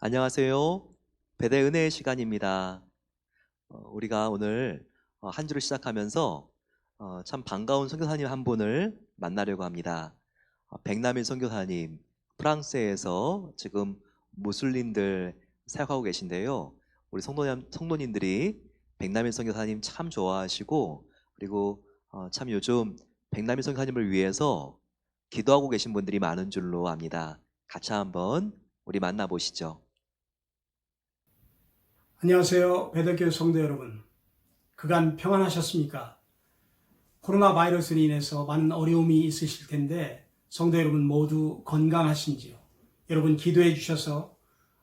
안녕하세요. 배대 은혜의 시간입니다. 우리가 오늘 한 주를 시작하면서 참 반가운 선교사님 한 분을 만나려고 합니다. 백남일 선교사님, 프랑스에서 지금 무슬림들 사역하고 계신데요. 우리 성도님들이 백남일 선교사님 참 좋아하시고, 그리고 참 요즘 백남일 선교사님을 위해서 기도하고 계신 분들이 많은 줄로 압니다. 같이 한번 우리 만나보시죠. 안녕하세요. 배덕교회 성도 여러분. 그간 평안하셨습니까? 코로나 바이러스로 인해서 많은 어려움이 있으실 텐데 성도 여러분 모두 건강하신지요? 여러분 기도해 주셔서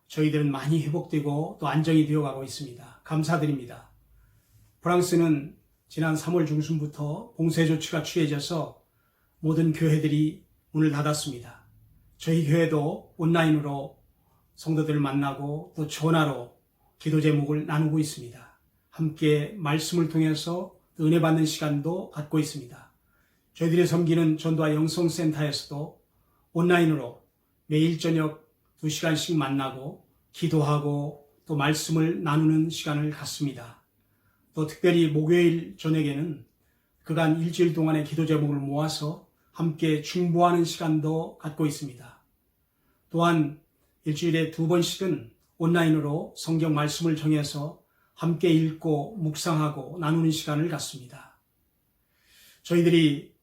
저희들은 많이 회복되고 또 안정이 되어가고 있습니다. 감사드립니다. 프랑스는 지난 3월 중순부터 봉쇄 조치가 취해져서 모든 교회들이 문을 닫았습니다. 저희 교회도 온라인으로 성도들을 만나고 또 전화로 기도 제목을 나누고 있습니다. 함께 말씀을 통해서 은혜 받는 시간도 갖고 있습니다. 저희들이 섬기는 전도와 영성센터에서도 온라인으로 매일 저녁 2시간씩 만나고 기도하고 또 말씀을 나누는 시간을 갖습니다. 또 특별히 목요일 저녁에는 그간 일주일 동안의 기도 제목을 모아서 함께 중보하는 시간도 갖고 있습니다. 또한 일주일에 2번씩은 온라인으로 성경 말씀을 정해서 함께 읽고 묵상하고 나누는 시간을 갖습니다. 저희들이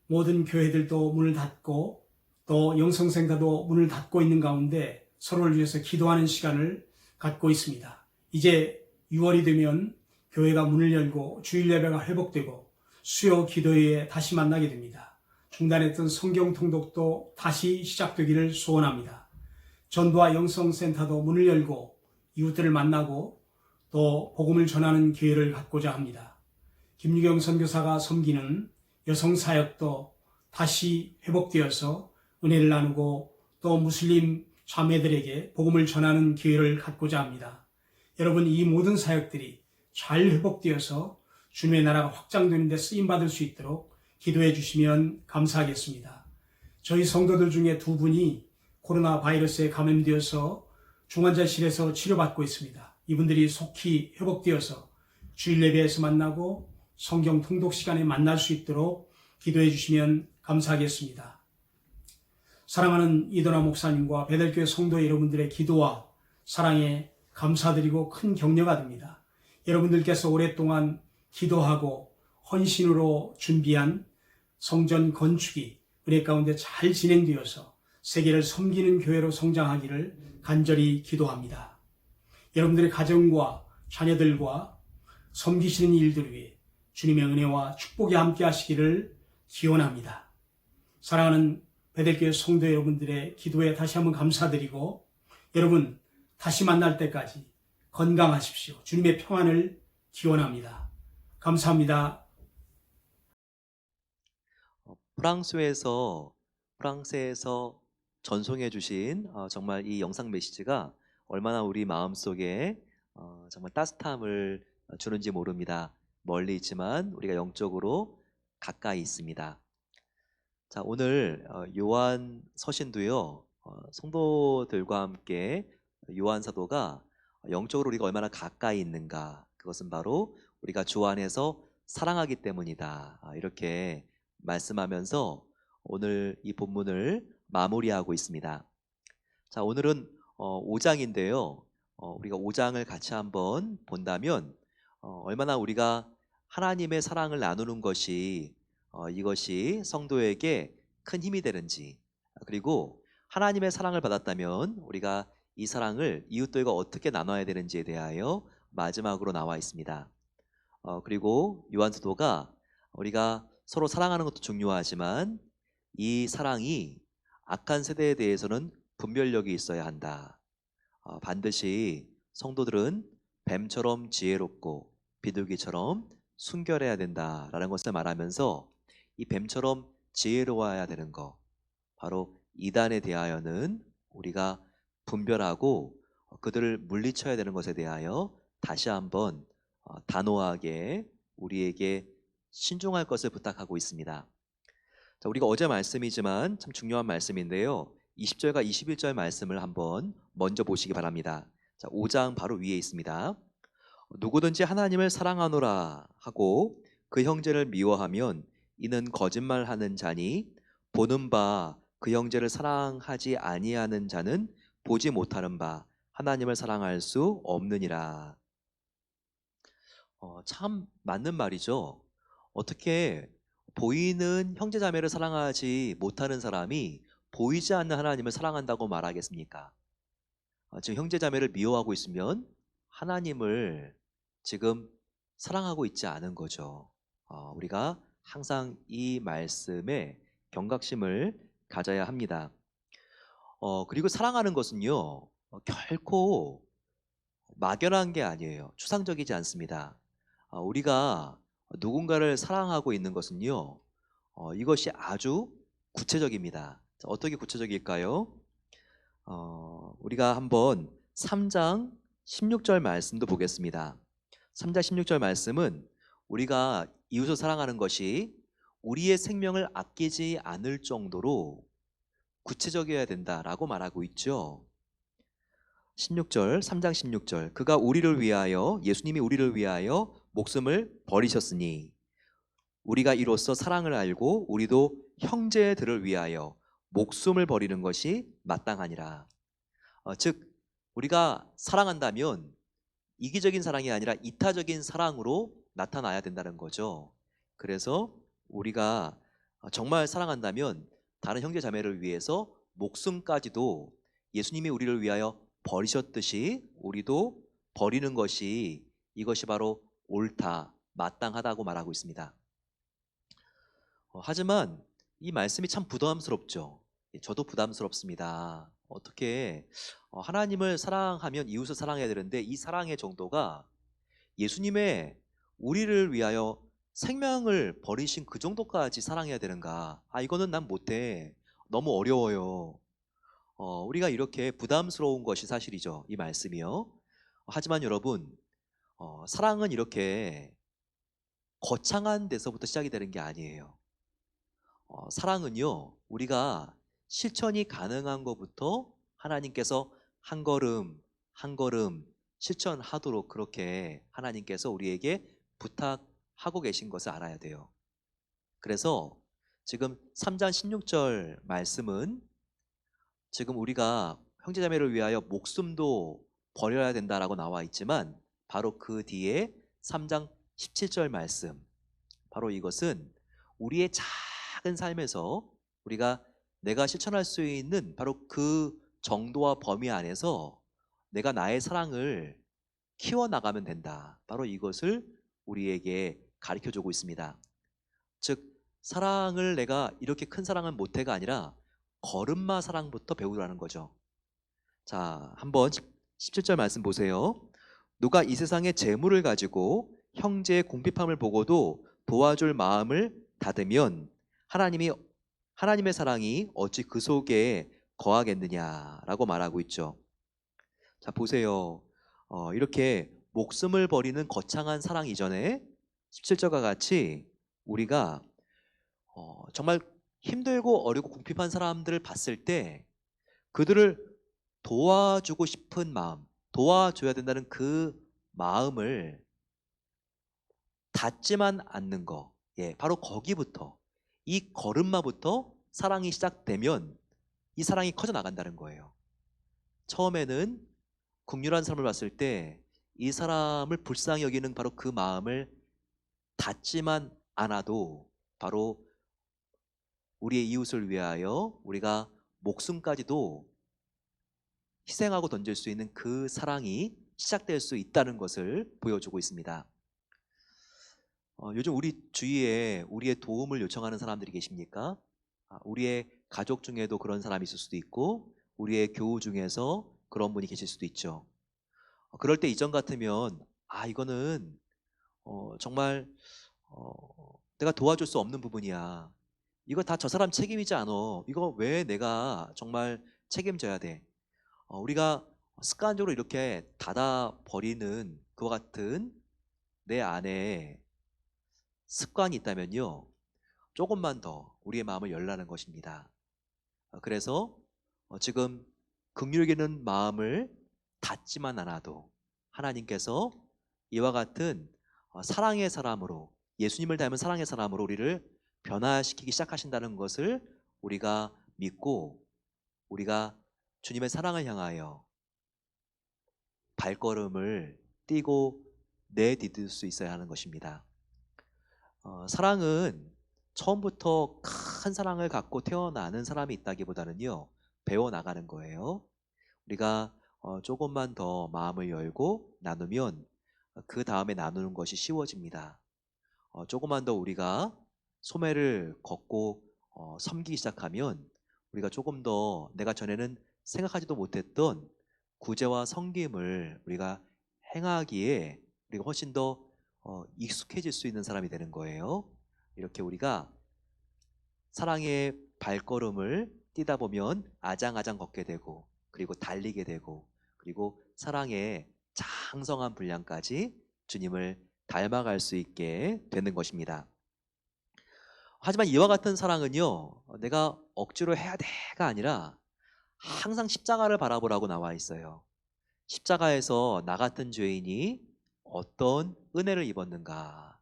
모든 교회들도 문을 닫고 또 영성센터도 문을 닫고 있는 가운데 서로를 위해서 기도하는 시간을 갖고 있습니다. 이제 6월이 되면 교회가 문을 열고 주일 예배가 회복되고 수요 기도회에 다시 만나게 됩니다. 중단했던 성경 통독도 다시 시작되기를 소원합니다. 전도와 영성센터도 문을 열고 이웃들을 만나고 또 복음을 전하는 기회를 갖고자 합니다. 김유경 선교사가 섬기는 여성사역도 다시 회복되어서 은혜를 나누고 또 무슬림 자매들에게 복음을 전하는 기회를 갖고자 합니다. 여러분, 이 모든 사역들이 잘 회복되어서 주님의 나라가 확장되는 데 쓰임받을 수 있도록 기도해 주시면 감사하겠습니다. 저희 성도들 중에 2분이 코로나 바이러스에 감염되어서 중환자실에서 치료받고 있습니다. 이분들이 속히 회복되어서 주일 예배에서 만나고 성경 통독 시간에 만날 수 있도록 기도해 주시면 감사하겠습니다. 사랑하는 이도나 목사님과 배달교회 성도 여러분들의 기도와 사랑에 감사드리고 큰 격려가 됩니다. 여러분들께서 오랫동안 기도하고 헌신으로 준비한 성전 건축이 은혜 가운데 잘 진행되어서 세계를 섬기는 교회로 성장하기를 간절히 기도합니다. 여러분들의 가정과 자녀들과 섬기시는 일들 위해 주님의 은혜와 축복이 함께 하시기를 기원합니다. 사랑하는 베델교회 성도 여러분들의 기도에 다시 한번 감사드리고 여러분 다시 만날 때까지 건강하십시오. 주님의 평안을 기원합니다. 감사합니다. 프랑스에서 전송해 주신 정말 이 영상 메시지가 얼마나 우리 마음속에 정말 따뜻함을 주는지 모릅니다. 멀리 있지만 우리가 영적으로 가까이 있습니다. 자, 오늘 요한 서신도요. 성도들과 함께 요한 사도가 영적으로 우리가 얼마나 가까이 있는가, 그것은 바로 우리가 주 안에서 사랑하기 때문이다, 이렇게 말씀하면서 오늘 이 본문을 마무리하고 있습니다. 자, 오늘은 5장인데요. 우리가 5장을 같이 한번 본다면 얼마나 우리가 하나님의 사랑을 나누는 것이 이것이 성도에게 큰 힘이 되는지, 그리고 하나님의 사랑을 받았다면 우리가 이 사랑을 이웃들과 어떻게 나눠야 되는지에 대하여 마지막으로 나와 있습니다. 그리고 요한 사도가 우리가 서로 사랑하는 것도 중요하지만 이 사랑이 악한 세대에 대해서는 분별력이 있어야 한다. 반드시 성도들은 뱀처럼 지혜롭고 비둘기처럼 순결해야 된다라는 것을 말하면서 이 뱀처럼 지혜로워야 되는 것, 바로 이단에 대하여는 우리가 분별하고 그들을 물리쳐야 되는 것에 대하여 다시 한번 단호하게 우리에게 신중할 것을 부탁하고 있습니다. 자, 우리가 어제 말씀이지만 참 중요한 말씀인데요. 20절과 21절 말씀을 한번 먼저 보시기 바랍니다. 자, 5장 바로 위에 있습니다. 누구든지 하나님을 사랑하노라 하고 그 형제를 미워하면 이는 거짓말하는 자니 보는 바 그 형제를 사랑하지 아니하는 자는 보지 못하는 바 하나님을 사랑할 수 없느니라. 참 맞는 말이죠. 어떻게 보이는 형제자매를 사랑하지 못하는 사람이 보이지 않는 하나님을 사랑한다고 말하겠습니까? 지금 형제자매를 미워하고 있으면 하나님을 지금 사랑하고 있지 않은 거죠. 우리가 항상 이 말씀에 경각심을 가져야 합니다. 그리고 사랑하는 것은요, 결코 막연한 게 아니에요. 추상적이지 않습니다. 우리가 누군가를 사랑하고 있는 것은요, 이것이 아주 구체적입니다. 자, 어떻게 구체적일까요? 우리가 한번 3장 16절 말씀도 보겠습니다. 3장 16절 말씀은 우리가 이웃을 사랑하는 것이 우리의 생명을 아끼지 않을 정도로 구체적이어야 된다라고 말하고 있죠. 16절, 3장 16절. 그가 우리를 위하여, 예수님이 우리를 위하여 목숨을 버리셨으니 우리가 이로써 사랑을 알고 우리도 형제들을 위하여 목숨을 버리는 것이 마땅하니라. 즉 우리가 사랑한다면 이기적인 사랑이 아니라 이타적인 사랑으로 나타나야 된다는 거죠. 그래서 우리가 정말 사랑한다면 다른 형제 자매를 위해서 목숨까지도 예수님이 우리를 위하여 버리셨듯이 우리도 버리는 것이 이것이 바로 옳다, 마땅하다고 말하고 있습니다. 하지만 이 말씀이 참 부담스럽죠. 저도 부담스럽습니다. 어떻게 하나님을 사랑하면 이웃을 사랑해야 되는데 이 사랑의 정도가 예수님의 우리를 위하여 생명을 버리신 그 정도까지 사랑해야 되는가? 이거는 난 못해. 너무 어려워요. 우리가 이렇게 부담스러운 것이 사실이죠. 이 말씀이요. 하지만 여러분, 사랑은 이렇게 거창한 데서부터 시작이 되는 게 아니에요. 사랑은요, 우리가 실천이 가능한 것부터 하나님께서 한 걸음 한 걸음 실천하도록 그렇게 하나님께서 우리에게 부탁하고 계신 것을 알아야 돼요. 그래서 지금 3장 16절 말씀은 지금 우리가 형제자매를 위하여 목숨도 버려야 된다라고 나와 있지만 바로 그 뒤에 3장 17절 말씀, 바로 이것은 우리의 작은 삶에서 우리가 내가 실천할 수 있는 바로 그 정도와 범위 안에서 내가 나의 사랑을 키워나가면 된다. 바로 이것을 우리에게 가르쳐 주고 있습니다. 즉 사랑을 내가 이렇게 큰 사랑은 못해가 아니라 걸음마 사랑부터 배우라는 거죠. 자, 한번 17절 말씀 보세요. 누가 이 세상의 재물을 가지고 형제의 궁핍함을 보고도 도와줄 마음을 닫으면 하나님의 사랑이 어찌 그 속에 거하겠느냐라고 말하고 있죠. 자, 보세요. 이렇게 목숨을 버리는 거창한 사랑 이전에 17절과 같이 우리가 정말 힘들고 어렵고 궁핍한 사람들을 봤을 때 그들을 도와주고 싶은 마음, 도와줘야 된다는 그 마음을 닿지만 않는 거, 바로 거기부터, 이 걸음마부터 사랑이 시작되면 이 사랑이 커져 나간다는 거예요. 처음에는 긍휼한 사람을 봤을 때 이 사람을 불쌍히 여기는 바로 그 마음을 닿지만 않아도 바로 우리의 이웃을 위하여 우리가 목숨까지도 희생하고 던질 수 있는 그 사랑이 시작될 수 있다는 것을 보여주고 있습니다. 요즘 우리 주위에 우리의 도움을 요청하는 사람들이 계십니까? 우리의 가족 중에도 그런 사람이 있을 수도 있고 우리의 교우 중에서 그런 분이 계실 수도 있죠. 그럴 때 이전 같으면 이거는 정말 내가 도와줄 수 없는 부분이야. 이거 다 저 사람 책임이지 않아. 이거 왜 내가 정말 책임져야 돼? 우리가 습관적으로 이렇게 닫아버리는 그와 같은 내 안에 습관이 있다면요, 조금만 더 우리의 마음을 열라는 것입니다. 그래서 지금 긍휼 여기는 마음을 닫지만 않아도 하나님께서 이와 같은 사랑의 사람으로, 예수님을 닮은 사랑의 사람으로 우리를 변화시키기 시작하신다는 것을 우리가 믿고, 우리가 주님의 사랑을 향하여 발걸음을 띄고 내디딜 수 있어야 하는 것입니다. 사랑은 처음부터 큰 사랑을 갖고 태어나는 사람이 있다기보다는요, 배워나가는 거예요. 우리가 조금만 더 마음을 열고 나누면 그 다음에 나누는 것이 쉬워집니다. 조금만 더 우리가 소매를 걷고 섬기기 시작하면 우리가 조금 더 내가 전에는 생각하지도 못했던 구제와 섬김을 우리가 행하기에 우리가 훨씬 더 익숙해질 수 있는 사람이 되는 거예요. 이렇게 우리가 사랑의 발걸음을 뛰다 보면 아장아장 걷게 되고, 그리고 달리게 되고, 그리고 사랑의 장성한 분량까지 주님을 닮아갈 수 있게 되는 것입니다. 하지만 이와 같은 사랑은요, 내가 억지로 해야 돼가 아니라 항상 십자가를 바라보라고 나와 있어요. 십자가에서 나 같은 죄인이 어떤 은혜를 입었는가,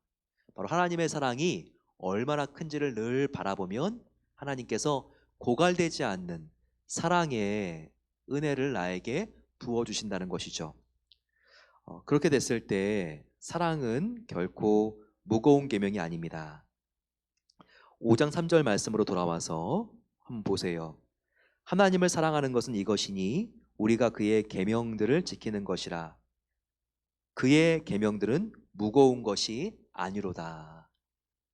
바로 하나님의 사랑이 얼마나 큰지를 늘 바라보면 하나님께서 고갈되지 않는 사랑의 은혜를 나에게 부어주신다는 것이죠. 그렇게 됐을 때 사랑은 결코 무거운 계명이 아닙니다. 5장 3절 말씀으로 돌아와서 한번 보세요. 하나님을 사랑하는 것은 이것이니 우리가 그의 계명들을 지키는 것이라. 그의 계명들은 무거운 것이 아니로다.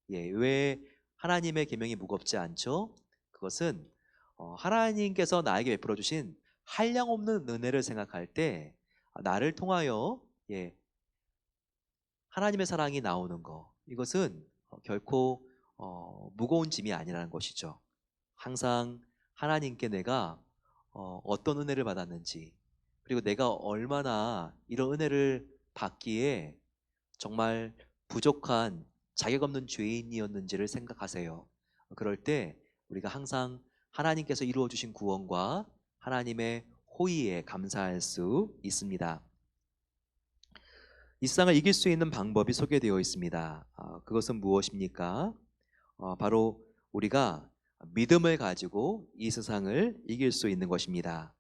왜 하나님의 계명이 무겁지 않죠? 그것은 하나님께서 나에게 베풀어 주신 한량없는 은혜를 생각할 때 나를 통하여 하나님의 사랑이 나오는 거, 이것은 결코 무거운 짐이 아니라는 것이죠. 항상 하나님께 내가 어떤 은혜를 받았는지, 그리고 내가 얼마나 이런 은혜를 받기에 정말 부족한 자격 없는 죄인이었는지를 생각하세요. 그럴 때 우리가 항상 하나님께서 이루어 주신 구원과 하나님의 호의에 감사할 수 있습니다. 이 세상을 이길 수 있는 방법이 소개되어 있습니다. 그것은 무엇입니까? 바로 우리가 믿음을 가지고 이 세상을 이길 수 있는 것입니다.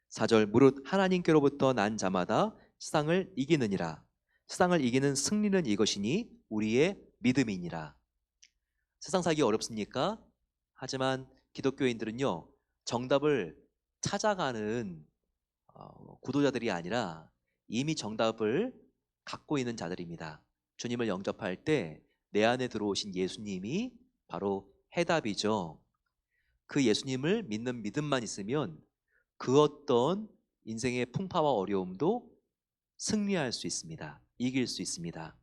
4절, 무릇 하나님께로부터 난 자마다 세상을 이기느니라. 세상을 이기는 승리는 이것이니 우리의 믿음이니라. 세상 살기 어렵습니까? 하지만 기독교인들은요, 정답을 찾아가는 구도자들이 아니라 이미 정답을 갖고 있는 자들입니다. 주님을 영접할 때 내 안에 들어오신 예수님이 바로 해답이죠. 그 예수님을 믿는 믿음만 있으면 그 어떤 인생의 풍파와 어려움도 승리할 수 있습니다. 이길 수 있습니다.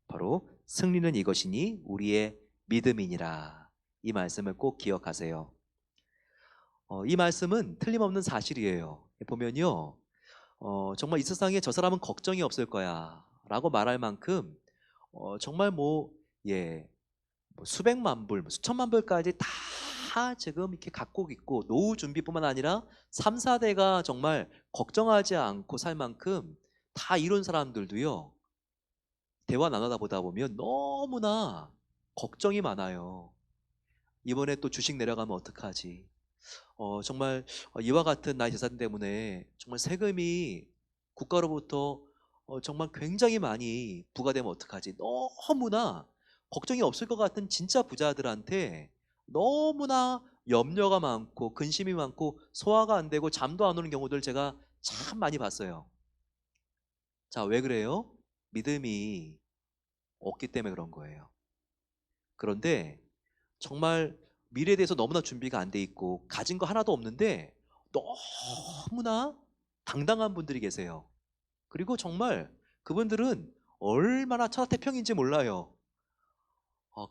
바로 승리는 이것이니 우리의 믿음이니라. 이 말씀을 꼭 기억하세요. 이 말씀은 틀림없는 사실이에요. 보면요, 정말 이 세상에 저 사람은 걱정이 없을 거야 라고 말할 만큼 정말 뭐 수백만 불, 수천만 불까지 다 지금 이렇게 갖고 있고, 노후 준비뿐만 아니라 3, 4대가 정말 걱정하지 않고 살 만큼 다 이룬 사람들도요, 대화 나누다 보다 보면 너무나 걱정이 많아요. 이번에 또 주식 내려가면 어떡하지? 정말 이와 같은 나의 재산 때문에 정말 세금이 국가로부터 정말 굉장히 많이 부과되면 어떡하지? 너무나 걱정이 없을 것 같은 진짜 부자들한테 너무나 염려가 많고 근심이 많고 소화가 안 되고 잠도 안 오는 경우들 제가 참 많이 봤어요. 자, 왜 그래요? 믿음이 없기 때문에 그런 거예요. 그런데 정말 미래에 대해서 너무나 준비가 안 돼 있고 가진 거 하나도 없는데 너무나 당당한 분들이 계세요. 그리고 정말 그분들은 얼마나 천하태평인지 몰라요.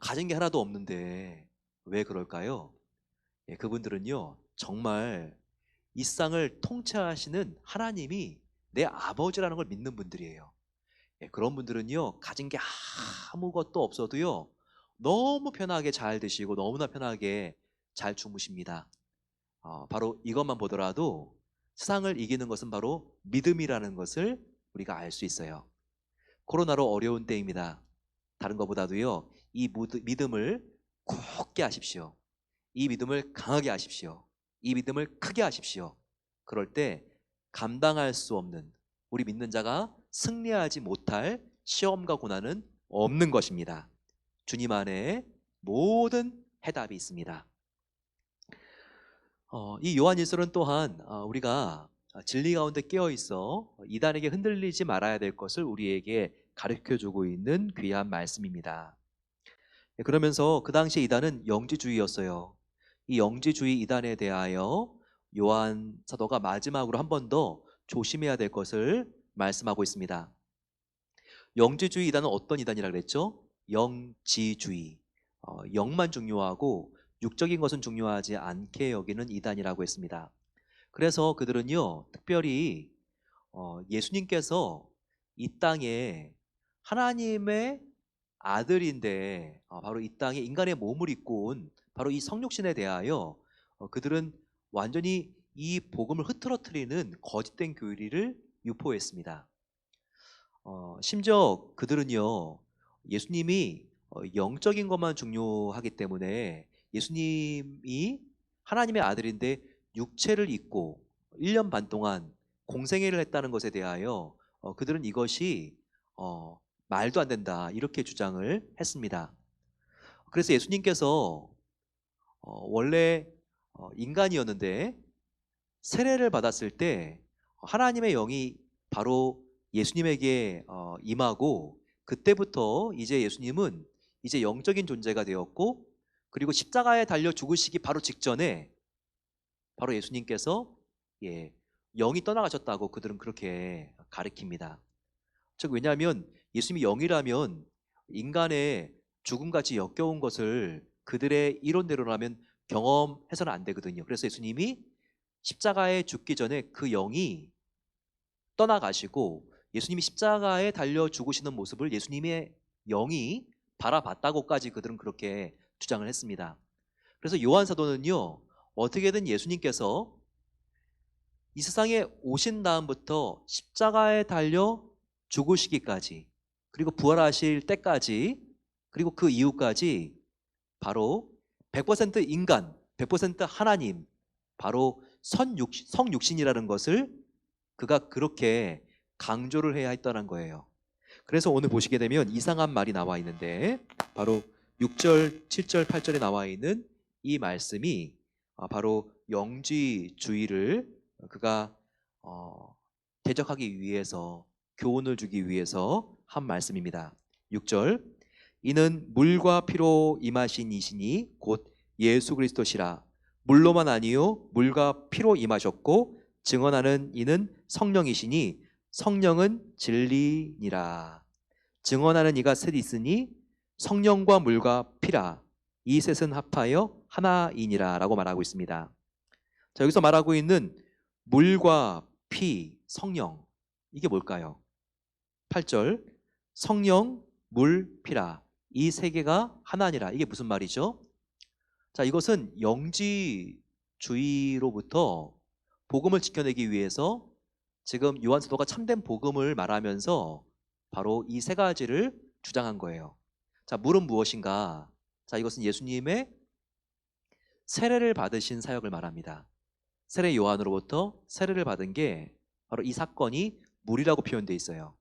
가진 게 하나도 없는데 왜 그럴까요? 그분들은요, 정말 이 세상을 통치하시는 하나님이 내 아버지라는 걸 믿는 분들이에요. 그런 분들은요, 가진 게 아무것도 없어도요, 너무 편하게 잘 드시고 너무나 편하게 잘 주무십니다. 바로 이것만 보더라도 세상을 이기는 것은 바로 믿음이라는 것을 우리가 알 수 있어요. 코로나로 어려운 때입니다. 다른 것보다도요, 이 믿음을 굳게 하십시오. 이 믿음을 강하게 하십시오. 이 믿음을 크게 하십시오. 그럴 때 감당할 수 없는, 우리 믿는 자가 승리하지 못할 시험과 고난은 없는 것입니다. 주님 안에 모든 해답이 있습니다. 이 요한일서는 또한 우리가 진리 가운데 깨어 있어 이단에게 흔들리지 말아야 될 것을 우리에게 가르쳐주고 있는 귀한 말씀입니다. 그러면서 그 당시 이단은 영지주의였어요. 이 영지주의 이단에 대하여 요한 사도가 마지막으로 한 번 더 조심해야 될 것을 말씀하고 있습니다. 영지주의 이단은 어떤 이단이라 그랬죠? 영지주의. 영만 중요하고 육적인 것은 중요하지 않게 여기는 이단이라고 했습니다. 그래서 그들은요, 특별히 예수님께서 이 땅에 하나님의 아들인데 바로 이 땅에 인간의 몸을 입고 온 바로 이 성육신에 대하여 그들은 완전히 이 복음을 흐트러뜨리는 거짓된 교리를 유포했습니다. 심지어 그들은요, 예수님이 영적인 것만 중요하기 때문에 예수님이 하나님의 아들인데 육체를 입고 1년 반 동안 공생애를 했다는 것에 대하여 그들은 이것이 말도 안 된다, 이렇게 주장을 했습니다. 그래서 예수님께서 원래 인간이었는데 세례를 받았을 때 하나님의 영이 바로 예수님에게 임하고, 그때부터 이제 예수님은 이제 영적인 존재가 되었고, 그리고 십자가에 달려 죽으시기 바로 직전에 바로 예수님께서 영이 떠나가셨다고 그들은 그렇게 가르칩니다. 즉, 왜냐하면 예수님이 영이라면 인간의 죽음같이 역겨운 것을 그들의 이론대로라면 경험해서는 안 되거든요. 그래서 예수님이 십자가에 죽기 전에 그 영이 떠나가시고 예수님이 십자가에 달려 죽으시는 모습을 예수님의 영이 바라봤다고까지 그들은 그렇게 주장을 했습니다. 그래서 요한 사도는요, 어떻게든 예수님께서 이 세상에 오신 다음부터 십자가에 달려 죽으시기까지, 그리고 부활하실 때까지, 그리고 그 이후까지 바로 100% 인간, 100% 하나님, 바로 성육신이라는 것을 그가 그렇게 강조를 해야 했다는 거예요. 그래서 오늘 보시게 되면 이상한 말이 나와 있는데, 바로 6절, 7절, 8절에 나와 있는 이 말씀이 바로 영지주의를 그가 대적하기 위해서, 교훈을 주기 위해서 한 말씀입니다. 6절, 이는 물과 피로 임하신 이시니 곧 예수 그리스도시라. 물로만 아니요 물과 피로 임하셨고 증언하는 이는 성령이시니 성령은 진리니라. 증언하는 이가 셋 있으니 성령과 물과 피라. 이 셋은 합하여 하나이니라 라고 말하고 있습니다. 자, 여기서 말하고 있는 물과 피, 성령, 이게 뭘까요? 8절, 성령, 물, 피라. 이 세 개가 하나니라. 이게 무슨 말이죠? 자, 이것은 영지주의로부터 복음을 지켜내기 위해서 지금 요한 사도가 참된 복음을 말하면서 바로 이 세 가지를 주장한 거예요. 자, 물은 무엇인가? 자, 이것은 예수님의 세례를 받으신 사역을 말합니다. 세례 요한으로부터 세례를 받은 게 바로 이 사건이 물이라고 표현되어 있어요.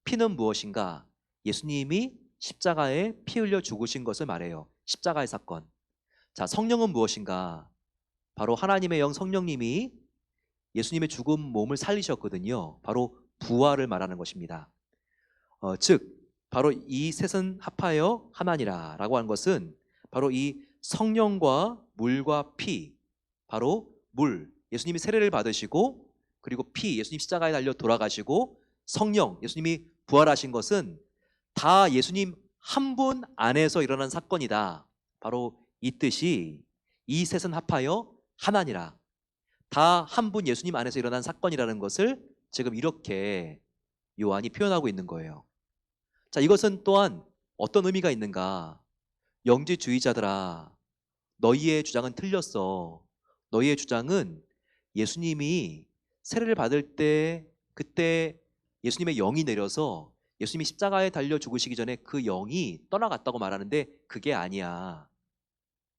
피는 무엇인가? 예수님이 십자가에 피 흘려 죽으신 것을 말해요. 십자가의 사건. 자, 성령은 무엇인가? 바로 하나님의 영 성령님이 예수님의 죽은 몸을 살리셨거든요. 바로 부활을 말하는 것입니다. 즉 바로 이 셋은 합하여 하나니라 라고 하는 것은 바로 이 성령과 물과 피, 바로 물, 예수님이 세례를 받으시고, 그리고 피, 예수님 십자가에 달려 돌아가시고, 성령, 예수님이 부활하신 것은 다 예수님 한 분 안에서 일어난 사건이다. 바로 이 뜻이 이 셋은 합하여 하나니라. 다 한 분 예수님 안에서 일어난 사건이라는 것을 지금 이렇게 요한이 표현하고 있는 거예요. 자, 이것은 또한 어떤 의미가 있는가? 영지주의자들아, 너희의 주장은 틀렸어. 너희의 주장은 예수님이 세례를 받을 때 그때 예수님의 영이 내려서 예수님이 십자가에 달려 죽으시기 전에 그 영이 떠나갔다고 말하는데 그게 아니야.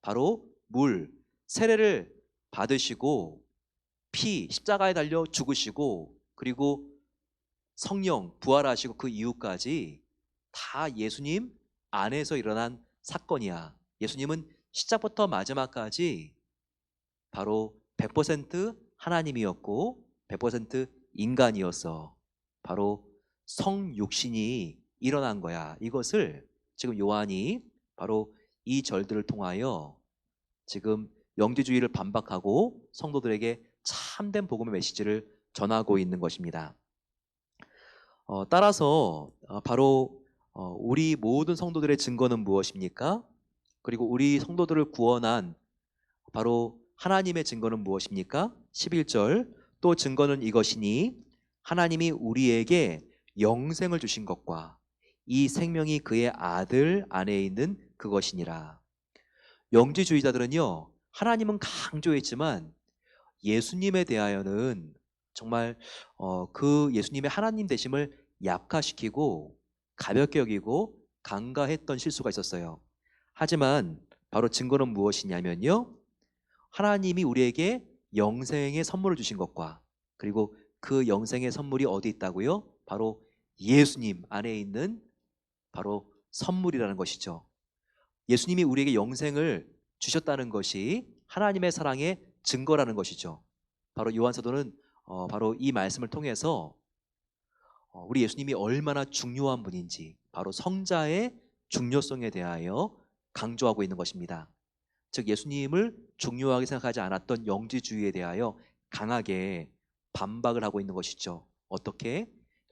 바로 물, 세례를 받으시고 십자가에 달려 죽으시고 그리고 성령 부활하시고 그 이후까지 다 예수님 안에서 일어난 사건이야. 예수님은 시작부터 마지막까지 바로 100% 하나님이었고 100% 인간이었어. 바로 성육신이 일어난 거야. 이것을 지금 요한이 바로 이 절들을 통하여 지금 영지주의를 반박하고 성도들에게 참된 복음의 메시지를 전하고 있는 것입니다. 따라서 바로 우리 모든 성도들의 증거는 무엇입니까? 그리고 우리 성도들을 구원한 바로 하나님의 증거는 무엇입니까? 11절 또 증거는 이것이니 하나님이 우리에게 영생을 주신 것과 이 생명이 그의 아들 안에 있는 그것이니라. 영지주의자들은요, 하나님은 강조했지만 예수님에 대하여는 정말 그 예수님의 하나님 되심을 약화시키고 가볍게 여기고 간과했던 실수가 있었어요. 하지만 바로 증거는 무엇이냐면요, 하나님이 우리에게 영생의 선물을 주신 것과 그리고 그 영생의 선물이 어디 있다고요? 바로 예수님 안에 있는 바로 선물이라는 것이죠. 예수님이 우리에게 영생을 주셨다는 것이 하나님의 사랑의 증거라는 것이죠. 바로 요한사도는 바로 이 말씀을 통해서 우리 예수님이 얼마나 중요한 분인지 바로 성자의 중요성에 대하여 강조하고 있는 것입니다. 즉 예수님을 중요하게 생각하지 않았던 영지주의에 대하여 강하게 반박을 하고 있는 것이죠. 어떻게?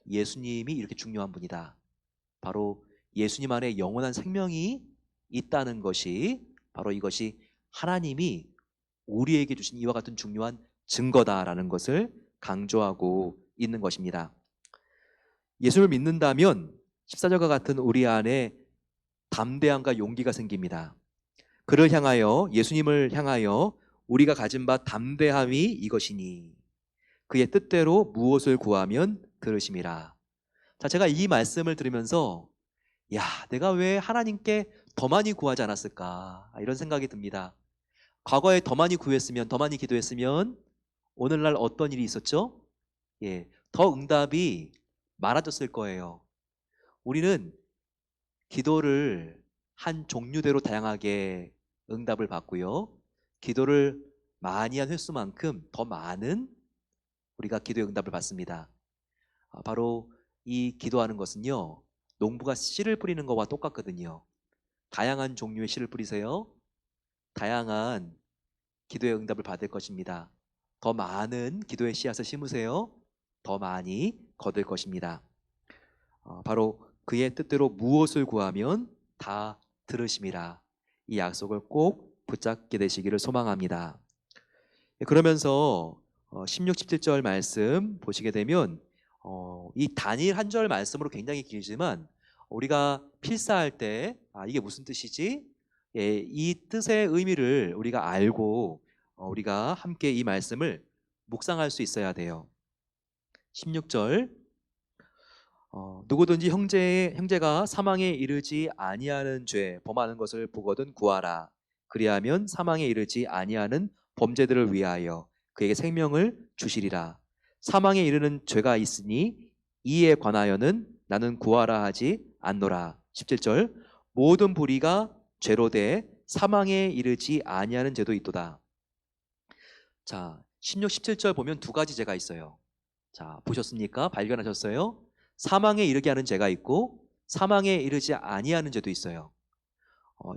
예수님이 이렇게 중요한 분이다. 바로 예수님 안에 영원한 생명이 있다는 것이 바로 이것이 하나님이 우리에게 주신 이와 같은 중요한 증거다라는 것을 강조하고 있는 것입니다. 예수를 믿는다면 14절과 같은 우리 안에 담대함과 용기가 생깁니다. 그를 향하여 예수님을 향하여 우리가 가진 바 담대함이 이것이니 그의 뜻대로 무엇을 구하면 들으심이라. 자, 제가 이 말씀을 들으면서 야, 내가 왜 하나님께 더 많이 구하지 않았을까? 이런 생각이 듭니다. 과거에 더 많이 구했으면, 더 많이 기도했으면 오늘날 어떤 일이 있었죠? 예, 더 응답이 많아졌을 거예요. 우리는 기도를 한 종류대로 다양하게 응답을 받고요. 기도를 많이 한 횟수만큼 더 많은 우리가 기도의 응답을 받습니다. 바로 이 기도하는 것은요, 농부가 씨를 뿌리는 것과 똑같거든요. 다양한 종류의 씨를 뿌리세요. 다양한 기도의 응답을 받을 것입니다. 더 많은 기도의 씨앗을 심으세요. 더 많이 거둘 것입니다. 바로 그의 뜻대로 무엇을 구하면 다 들으심이라. 이 약속을 꼭 붙잡게 되시기를 소망합니다. 그러면서 16, 17절 말씀 보시게 되면 이 단일 한 절 말씀으로 굉장히 길지만 우리가 필사할 때 이게 무슨 뜻이지? 예, 이 뜻의 의미를 우리가 알고 우리가 함께 이 말씀을 묵상할 수 있어야 돼요. 16절 누구든지 형제가 사망에 이르지 아니하는 죄 범하는 것을 보거든 구하라. 그리하면 사망에 이르지 아니하는 범죄들을 위하여 그에게 생명을 주시리라. 사망에 이르는 죄가 있으니 이에 관하여는 나는 구하라 하지 않노라. 17절 모든 불의가 죄로 돼 사망에 이르지 아니하는 죄도 있도다. 자, 16, 17절 보면 두 가지 죄가 있어요. 자, 보셨습니까? 발견하셨어요? 사망에 이르게 하는 죄가 있고 사망에 이르지 아니하는 죄도 있어요.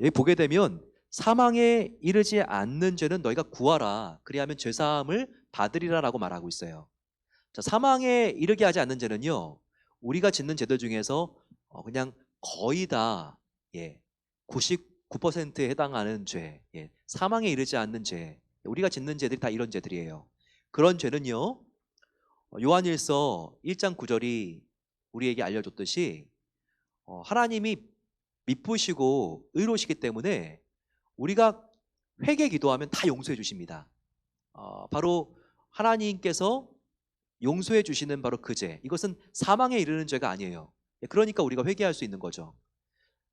여기 보게 되면 사망에 이르지 않는 죄는 너희가 구하라. 그리하면 죄사함을 받으리라라고 말하고 있어요. 자, 사망에 이르게 하지 않는 죄는요, 우리가 짓는 죄들 중에서 그냥 거의 다 99%에 해당하는 죄, 사망에 이르지 않는 죄, 우리가 짓는 죄들이 다 이런 죄들이에요. 그런 죄는요, 요한일서 1장 9절이 우리에게 알려줬듯이 하나님이 미쁘시고 의로우시기 때문에 우리가 회개 기도하면 다 용서해 주십니다. 바로 하나님께서 용서해 주시는 바로 그 죄, 이것은 사망에 이르는 죄가 아니에요. 그러니까 우리가 회개할 수 있는 거죠.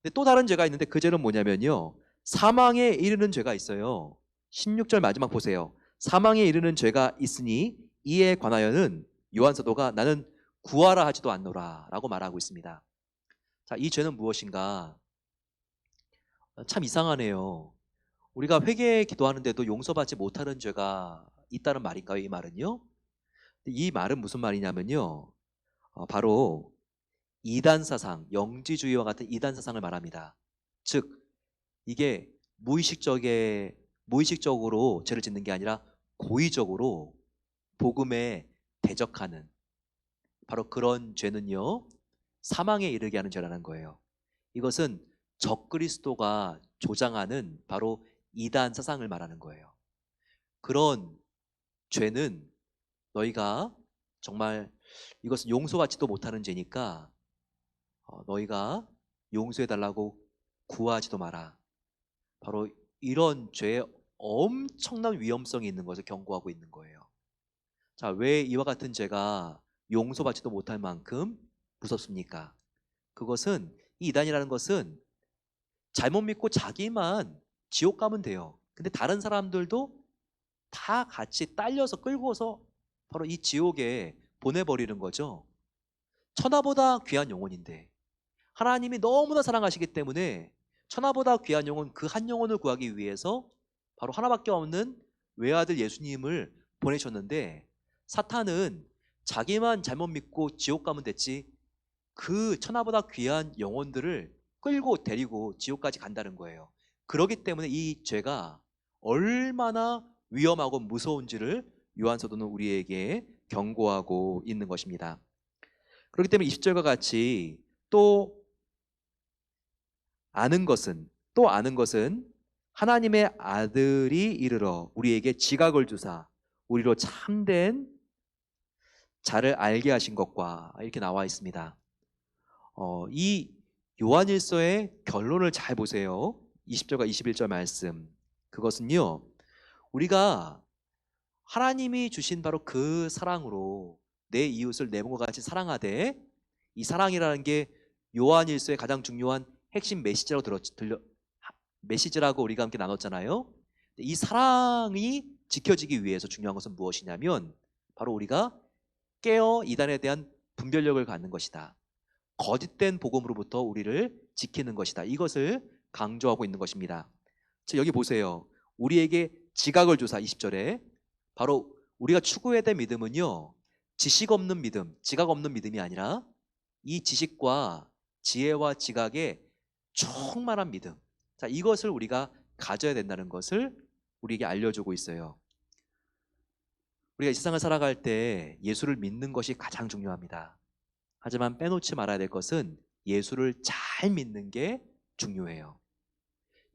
근데 또 다른 죄가 있는데 그 죄는 뭐냐면요, 사망에 이르는 죄가 있어요. 16절 마지막 보세요. 사망에 이르는 죄가 있으니 이에 관하여는 요한 사도가 나는 구하라 하지도 않노라 라고 말하고 있습니다. 자, 이 죄는 무엇인가? 참 이상하네요. 우리가 회개 기도하는데도 용서받지 못하는 죄가 있다는 말인가요? 이 말은요? 이 말은 무슨 말이냐면요, 바로 이단 사상, 영지주의와 같은 이단 사상을 말합니다. 즉, 이게 무의식적으로 죄를 짓는 게 아니라 고의적으로 복음에 대적하는 바로 그런 죄는요, 사망에 이르게 하는 죄라는 거예요. 이것은 적그리스도가 조장하는 바로 이단 사상을 말하는 거예요. 그런 죄는 너희가 정말 이것은 용서받지도 못하는 죄니까 너희가 용서해달라고 구하지도 마라. 바로 이런 죄의 엄청난 위험성이 있는 것을 경고하고 있는 거예요. 자, 왜 이와 같은 죄가 용서받지도 못할 만큼 무섭습니까? 그것은, 이 이단이라는 것은 잘못 믿고 자기만 지옥 가면 돼요. 근데 다른 사람들도 다 같이 딸려서 끌고서 바로 이 지옥에 보내버리는 거죠. 천하보다 귀한 영혼인데 하나님이 너무나 사랑하시기 때문에 천하보다 귀한 영혼, 그 한 영혼을 구하기 위해서 바로 하나밖에 없는 외아들 예수님을 보내셨는데, 사탄은 자기만 잘못 믿고 지옥 가면 됐지 그 천하보다 귀한 영혼들을 끌고 데리고 지옥까지 간다는 거예요. 그렇기 때문에 이 죄가 얼마나 위험하고 무서운지를 요한사도는 우리에게 경고하고 있는 것입니다. 그렇기 때문에 20절과 같이 또 아는 것은 하나님의 아들이 이르러 우리에게 지각을 주사 우리로 참된 자를 알게 하신 것과, 이렇게 나와 있습니다. 이 요한일서의 결론을 잘 보세요. 20절과 21절 말씀. 그것은요, 우리가 하나님이 주신 바로 그 사랑으로 내 이웃을 내 몸과 같이 사랑하되, 이 사랑이라는 게 요한일서의 가장 중요한 핵심 메시지라고 우리가 함께 나눴잖아요. 이 사랑이 지켜지기 위해서 중요한 것은 무엇이냐면 바로 우리가 깨어 이단에 대한 분별력을 갖는 것이다. 거짓된 복음으로부터 우리를 지키는 것이다. 이것을 강조하고 있는 것입니다. 여기 보세요. 우리에게 지각을 주사, 20절에 바로 우리가 추구해야 될 믿음은요, 지식 없는 믿음, 지각 없는 믿음이 아니라 이 지식과 지혜와 지각의 충만한 믿음. 자, 이것을 우리가 가져야 된다는 것을 우리에게 알려주고 있어요. 우리가 이 세상을 살아갈 때 예수를 믿는 것이 가장 중요합니다. 하지만 빼놓지 말아야 될 것은 예수를 잘 믿는 게 중요해요.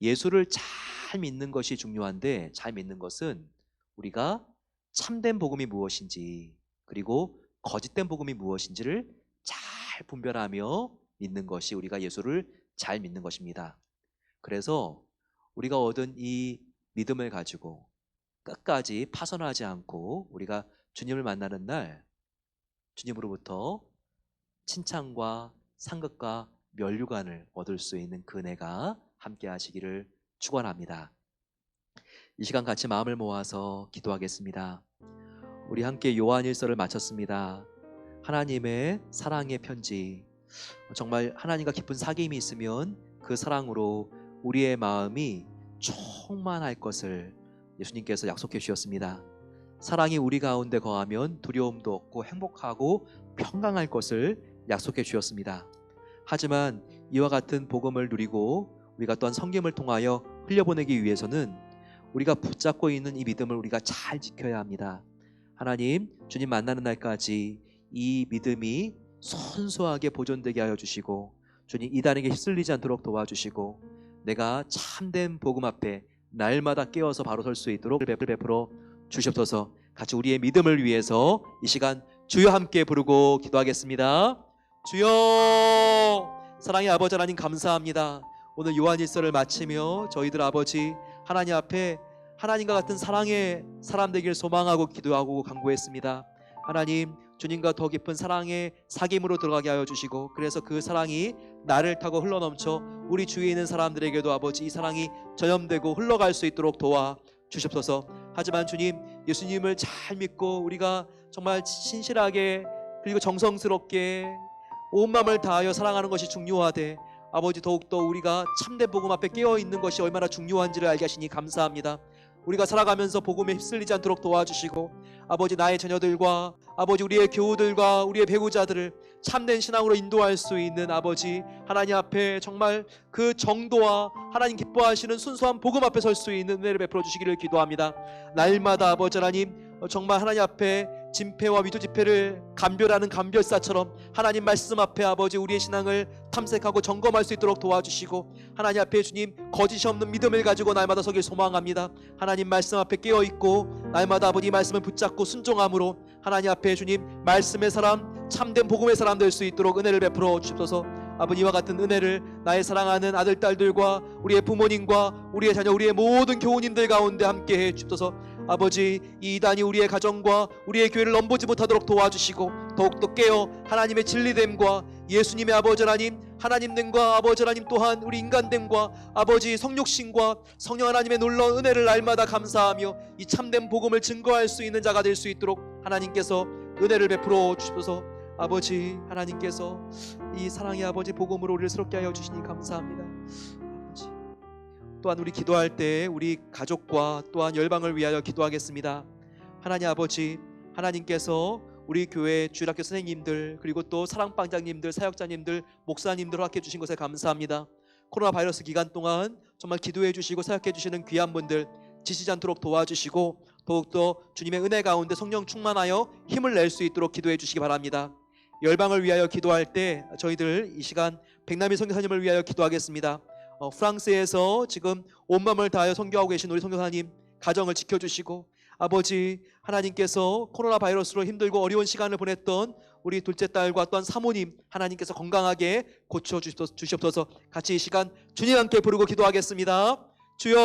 예수를 잘 믿는 것이 중요한데, 잘 믿는 것은 우리가 참된 복음이 무엇인지 그리고 거짓된 복음이 무엇인지를 잘 분별하며 믿는 것이 우리가 예수를 잘 믿는 것입니다. 그래서 우리가 얻은 이 믿음을 가지고 끝까지 파손하지 않고 우리가 주님을 만나는 날 주님으로부터 칭찬과 상급과 면류관을 얻을 수 있는 그 은혜가 함께 하시기를 축원합니다. 이 시간 같이 마음을 모아서 기도하겠습니다. 우리 함께 요한일서를 마쳤습니다. 하나님의 사랑의 편지, 정말 하나님과 깊은 사귐이 있으면 그 사랑으로 우리의 마음이 충만할 것을 예수님께서 약속해 주셨습니다. 사랑이 우리 가운데 거하면 두려움도 없고 행복하고 평강할 것을 약속해 주셨습니다. 하지만 이와 같은 복음을 누리고 우리가 또한 성경을 통하여 흘려보내기 위해서는 우리가 붙잡고 있는 이 믿음을 우리가 잘 지켜야 합니다. 하나님, 주님 만나는 날까지 이 믿음이 순수하게 보존되게 하여 주시고, 주님 이단에게 휩쓸리지 않도록 도와주시고, 내가 참된 복음 앞에 날마다 깨어서 바로 설 수 있도록 베풀어 주시옵소서. 같이 우리의 믿음을 위해서 이 시간 주여 함께 부르고 기도하겠습니다. 주여, 사랑의 아버지 하나님 감사합니다. 오늘 요한일서를 마치며 저희들 아버지 하나님 앞에 하나님과 같은 사랑의 사람 되길 소망하고 기도하고 간구했습니다. 하나님, 주님과 더 깊은 사랑의 사귐으로 들어가게 하여 주시고, 그래서 그 사랑이 나를 타고 흘러넘쳐 우리 주위에 있는 사람들에게도 아버지 이 사랑이 전염되고 흘러갈 수 있도록 도와 주십소서. 하지만 주님, 예수님을 잘 믿고 우리가 정말 신실하게 그리고 정성스럽게 온 마음을 다하여 사랑하는 것이 중요하되, 아버지 더욱더 우리가 참된 복음 앞에 깨어있는 것이 얼마나 중요한지를 알게 하시니 감사합니다. 우리가 살아가면서 복음에 휩쓸리지 않도록 도와주시고, 아버지 나의 자녀들과 아버지 우리의 교우들과 우리의 배우자들을 참된 신앙으로 인도할 수 있는 아버지 하나님 앞에 정말 그 정도와 하나님 기뻐하시는 순수한 복음 앞에 설 수 있는 은혜를 베풀어 주시기를 기도합니다. 날마다 아버지 하나님 정말 하나님 앞에 진패와 위도 지패를 감별하는 감별사처럼 하나님 말씀 앞에 아버지 우리의 신앙을 탐색하고 점검할 수 있도록 도와주시고, 하나님 앞에 주님 거짓이 없는 믿음을 가지고 날마다 서길 소망합니다. 하나님 말씀 앞에 깨어있고 날마다 아버지 말씀을 붙잡고 순종함으로 하나님 앞에 주님 말씀의 사람, 참된 복음의 사람 될 수 있도록 은혜를 베풀어 주옵소서. 아버지와 같은 은혜를 나의 사랑하는 아들, 딸들과 우리의 부모님과 우리의 자녀, 우리의 모든 교우님들 가운데 함께해 주옵소서. 아버지 이 이단이 우리의 가정과 우리의 교회를 넘보지 못하도록 도와주시고, 더욱더 깨어 하나님의 진리됨과 예수님의 아버지 하나님 하나님됨과 아버지 하나님 또한 우리 인간됨과 아버지 성육신과 성령 하나님의 놀라운 은혜를 날마다 감사하며 이 참된 복음을 증거할 수 있는 자가 될 수 있도록 하나님께서 은혜를 베풀어 주시옵소서. 아버지 하나님께서 이 사랑의 아버지 복음으로 우리를 새롭게 하여 주시니 감사합니다. 아버지 또한 우리 기도할 때 우리 가족과 또한 열방을 위하여 기도하겠습니다. 하나님 아버지, 하나님께서 우리 교회 주일학교 선생님들 그리고 또 사랑방장님들, 사역자님들, 목사님들 허락해 주신 것에 감사합니다. 코로나 바이러스 기간 동안 정말 기도해 주시고 사역해 주시는 귀한 분들 지치지 않도록 도와주시고, 더욱더 주님의 은혜 가운데 성령 충만하여 힘을 낼 수 있도록 기도해 주시기 바랍니다. 열방을 위하여 기도할 때 저희들 이 시간 백남희 선교사님을 위하여 기도하겠습니다. 프랑스에서 지금 온 마음을 다하여 선교하고 계신 우리 선교사님 가정을 지켜주시고, 아버지 하나님께서 코로나 바이러스로 힘들고 어려운 시간을 보냈던 우리 둘째 딸과 또한 사모님 하나님께서 건강하게 고쳐주시옵소서. 같이 이 시간 주님 함께 부르고 기도하겠습니다. 주여,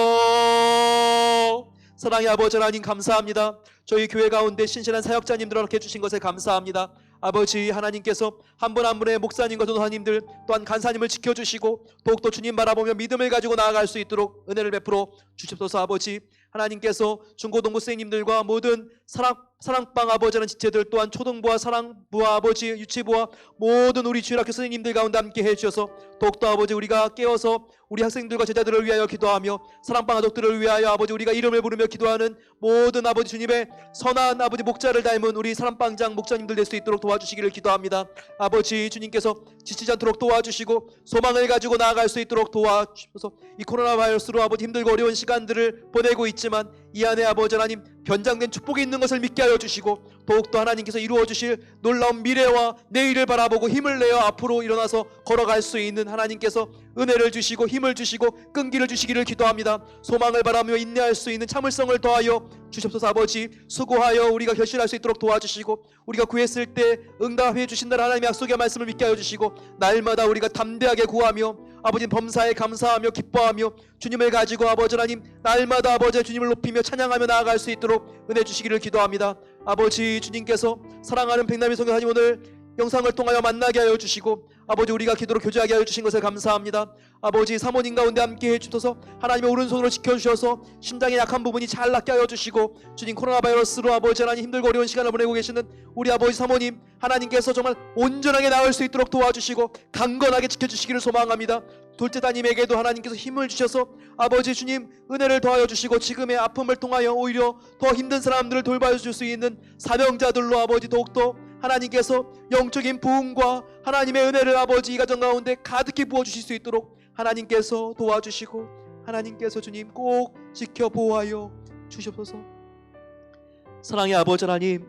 사랑의 아버지 하나님 감사합니다. 저희 교회 가운데 신실한 사역자님들 허락해 주신 것에 감사합니다. 아버지 하나님께서 한 분 한 분의 목사님과 전도사님들 또한 간사님을 지켜주시고, 더욱더 주님 바라보며 믿음을 가지고 나아갈 수 있도록 은혜를 베풀어 주십소서. 아버지 하나님께서 중고등부 선생님들과 모든 사랑방 아버지라는 지체들 또한 초등부와 사랑부와 아버지 유치부와 모든 우리 주일학교 선생님들 가운데 함께 해주셔서 더욱더 아버지 우리가 깨어서 우리 학생들과 제자들을 위하여 기도하며 사랑방 가족들을 위하여 아버지 우리가 이름을 부르며 기도하는 모든 아버지 주님의 선한 아버지 목자를 닮은 우리 사랑방장 목자님들 될 수 있도록 도와주시기를 기도합니다. 아버지 주님께서 지치지 않도록 도와주시고 소망을 가지고 나아갈 수 있도록 도와주셔서 이 코로나 바이러스로 아버지 힘들고 어려운 시간들을 보내고 있지만 이 안에 아버지 하나님 변장된 축복이 있는 것을 믿게 하여 주시고, 더욱더 하나님께서 이루어 주실 놀라운 미래와 내일을 바라보고 힘을 내어 앞으로 일어나서 걸어갈 수 있는 하나님께서 은혜를 주시고 힘을 주시고 끈기를 주시기를 기도합니다. 소망을 바라며 인내할 수 있는 참을성을 더하여 주십소서. 아버지 수고하여 우리가 결실할 수 있도록 도와주시고, 우리가 구했을 때 응답해 주신다는 하나님의 약속의 말씀을 믿게 하여 주시고, 날마다 우리가 담대하게 구하며 아버지 범사에 감사하며 기뻐하며 주님을 가지고 아버지 하나님 날마다 아버지 주님을 높이며 찬양하며 나아갈 수 있도록 은혜 주시기를 기도합니다. 아버지 주님께서 사랑하는 백남희 선교사님 오늘 영상을 통하여 만나게 하여 주시고, 아버지 우리가 기도로 교제하게 하여 주신 것을 감사합니다. 아버지 사모님 가운데 함께 해주셔서 하나님의 오른손으로 지켜주셔서 심장의 약한 부분이 잘 낫게 하여 주시고, 주님 코로나 바이러스로 아버지 하나님 힘들고 어려운 시간을 보내고 계시는 우리 아버지 사모님 하나님께서 정말 온전하게 나을 수 있도록 도와주시고 강건하게 지켜주시기를 소망합니다. 둘째 따님에게도 하나님께서 힘을 주셔서 아버지 주님 은혜를 더하여 주시고, 지금의 아픔을 통하여 오히려 더 힘든 사람들을 돌봐줄 수 있는 사명자들로 아버지 더욱더 하나님께서 영적인 부흥과 하나님의 은혜를 아버지 이 가정 가운데 가득히 부어주실 수 있도록 하나님께서 도와주시고, 하나님께서 주님 꼭 지켜 보호하여 주시옵소서. 사랑의 아버지 하나님,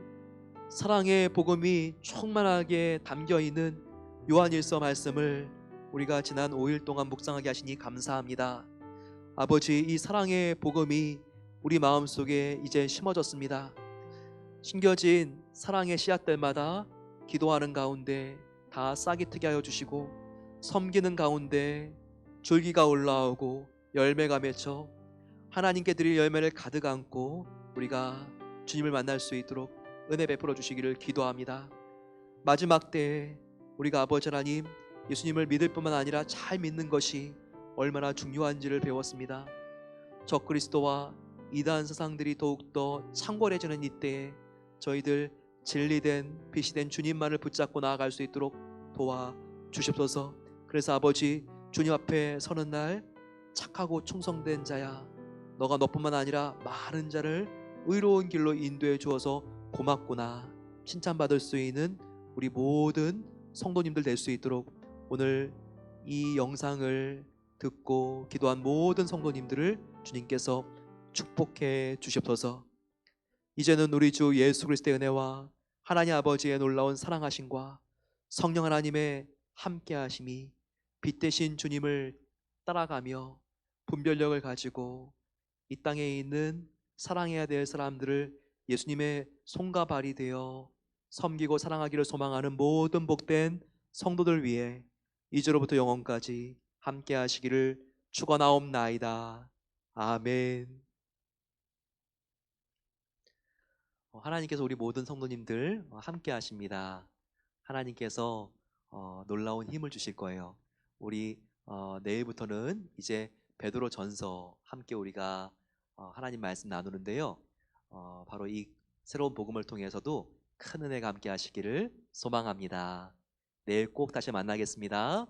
사랑의 복음이 충만하게 담겨있는 요한일서 말씀을 우리가 지난 5일 동안 묵상하게 하시니 감사합니다. 아버지 이 사랑의 복음이 우리 마음속에 이제 심어졌습니다. 심겨진 사랑의 씨앗들마다 기도하는 가운데 다 싹이 트게 하여 주시고, 섬기는 가운데 줄기가 올라오고 열매가 맺혀 하나님께 드릴 열매를 가득 안고 우리가 주님을 만날 수 있도록 은혜 베풀어 주시기를 기도합니다. 마지막 때에 우리가 아버지 하나님 예수님을 믿을 뿐만 아니라 잘 믿는 것이 얼마나 중요한지를 배웠습니다. 적그리스도와 이단 사상들이 더욱더 창궐해지는 이때에 저희들 진리된 빛이 된 주님만을 붙잡고 나아갈 수 있도록 도와 주십소서. 그래서 아버지 주님 앞에 서는 날 착하고 충성된 자야, 너가 너뿐만 아니라 많은 자를 의로운 길로 인도해 주어서 고맙구나 칭찬받을 수 있는 우리 모든 성도님들 될 수 있도록 오늘 이 영상을 듣고 기도한 모든 성도님들을 주님께서 축복해 주시옵소서. 이제는 우리 주 예수 그리스도의 은혜와 하나님 아버지의 놀라운 사랑하심과 성령 하나님의 함께하심이 빛 대신 주님을 따라가며 분별력을 가지고 이 땅에 있는 사랑해야 될 사람들을 예수님의 손과 발이 되어 섬기고 사랑하기를 소망하는 모든 복된 성도들 위해 이제로부터 영원까지 함께 하시기를 축원하옵나이다. 아멘. 하나님께서 우리 모든 성도님들 함께 하십니다. 하나님께서 놀라운 힘을 주실 거예요. 우리 내일부터는 이제 베드로 전서 함께 우리가 하나님 말씀 나누는데요. 바로 이 새로운 복음을 통해서도 큰 은혜가 함께 하시기를 소망합니다. 내일 꼭 다시 만나겠습니다.